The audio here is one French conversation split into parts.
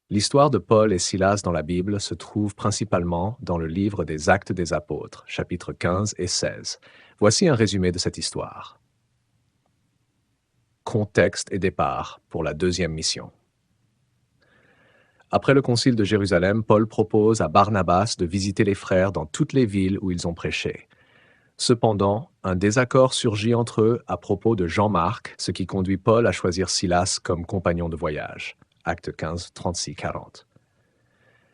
L'histoire de Paul et Silas dans la Bible se trouve principalement dans le livre des Actes des Apôtres, chapitres 15 et 16. Voici un résumé de cette histoire. Contexte et départ pour la deuxième mission. Après le concile de Jérusalem, Paul propose à Barnabas de visiter les frères dans toutes les villes où ils ont prêché. Cependant, un désaccord surgit entre eux à propos de Jean-Marc, ce qui conduit Paul à choisir Silas comme compagnon de voyage. Actes 15, 36-40.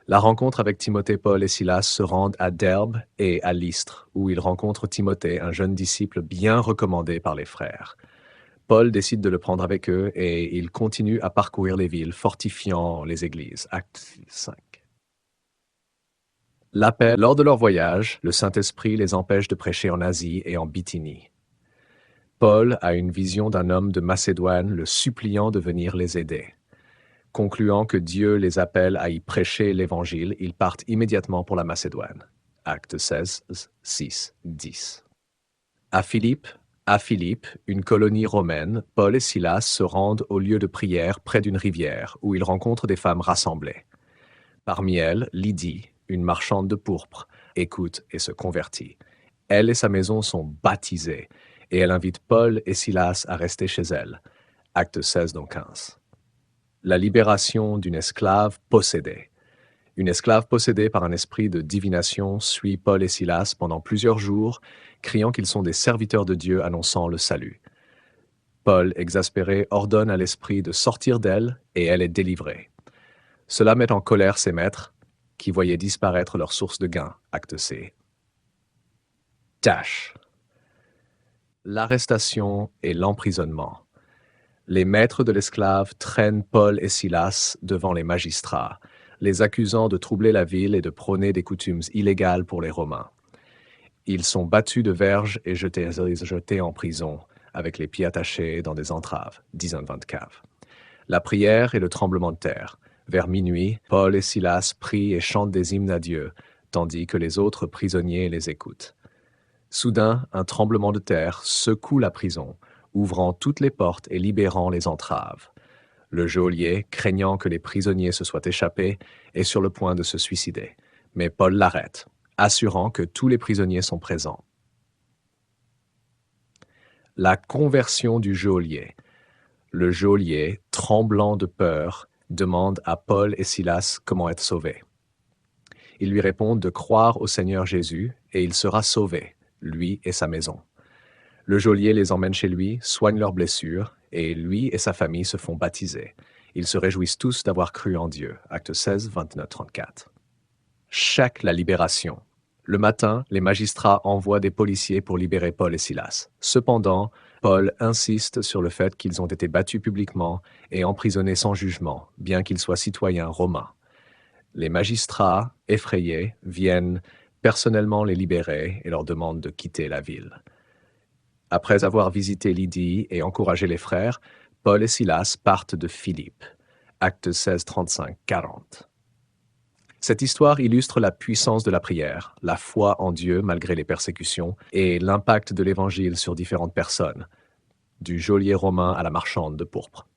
La rencontre avec Timothée, Paul et Silas se rendent à Derbe et à Lystre, où ils rencontrent Timothée, un jeune disciple bien recommandé par les frères. Paul décide de le prendre avec eux et ils continuent à parcourir les villes, fortifiant les églises. Acte 5. L'appel. Lors de leur voyage, le Saint-Esprit les empêche de prêcher en Asie et en Bithynie. Paul a une vision d'un homme de Macédoine le suppliant de venir les aider. Concluant que Dieu les appelle à y prêcher l'Évangile, ils partent immédiatement pour la Macédoine. Actes 16, 6, 10. À Philippe, une colonie romaine, Paul et Silas se rendent au lieu de prière près d'une rivière, où ils rencontrent des femmes rassemblées. Parmi elles, Lydie, une marchande de pourpre, écoute et se convertit. Elle et sa maison sont baptisées, et elle invite Paul et Silas à rester chez elle. Actes 16, donc 15. La libération d'une esclave possédée. Une esclave possédée par un esprit de divination suit Paul et Silas pendant plusieurs jours, criant qu'ils sont des serviteurs de Dieu annonçant le salut. Paul, exaspéré, ordonne à l'esprit de sortir d'elle et elle est délivrée. Cela met en colère ses maîtres, qui voyaient disparaître leur source de gain. Acte C. L'arrestation et l'emprisonnement. Les maîtres de l'esclave traînent Paul et Silas devant les magistrats, les accusant de troubler la ville et de prôner des coutumes illégales pour les Romains. Ils sont battus de verges et jetés en prison, avec les pieds attachés dans des entraves. 10-20 caves. La prière et le tremblement de terre. Vers minuit, Paul et Silas prient et chantent des hymnes à Dieu, tandis que les autres prisonniers les écoutent. Soudain, un tremblement de terre secoue la prison, ouvrant toutes les portes et libérant les entraves. Le geôlier, craignant que les prisonniers se soient échappés, est sur le point de se suicider. Mais Paul l'arrête, assurant que tous les prisonniers sont présents. La conversion du geôlier. Le geôlier, tremblant de peur, demande à Paul et Silas comment être sauvés. Ils lui répondent de croire au Seigneur Jésus et il sera sauvé, lui et sa maison. Le geôlier les emmène chez lui, soigne leurs blessures, et lui et sa famille se font baptiser. Ils se réjouissent tous d'avoir cru en Dieu. Actes 16, 29-34. La libération. Le matin, les magistrats envoient des policiers pour libérer Paul et Silas. Cependant, Paul insiste sur le fait qu'ils ont été battus publiquement et emprisonnés sans jugement, bien qu'ils soient citoyens romains. Les magistrats, effrayés, viennent personnellement les libérer et leur demandent de quitter la ville. Après avoir visité Lydie et encouragé les frères, Paul et Silas partent de Philippe. Actes 16, 35-40. Cette histoire illustre la puissance de la prière, la foi en Dieu malgré les persécutions et l'impact de l'Évangile sur différentes personnes, du geôlier romain à la marchande de pourpre.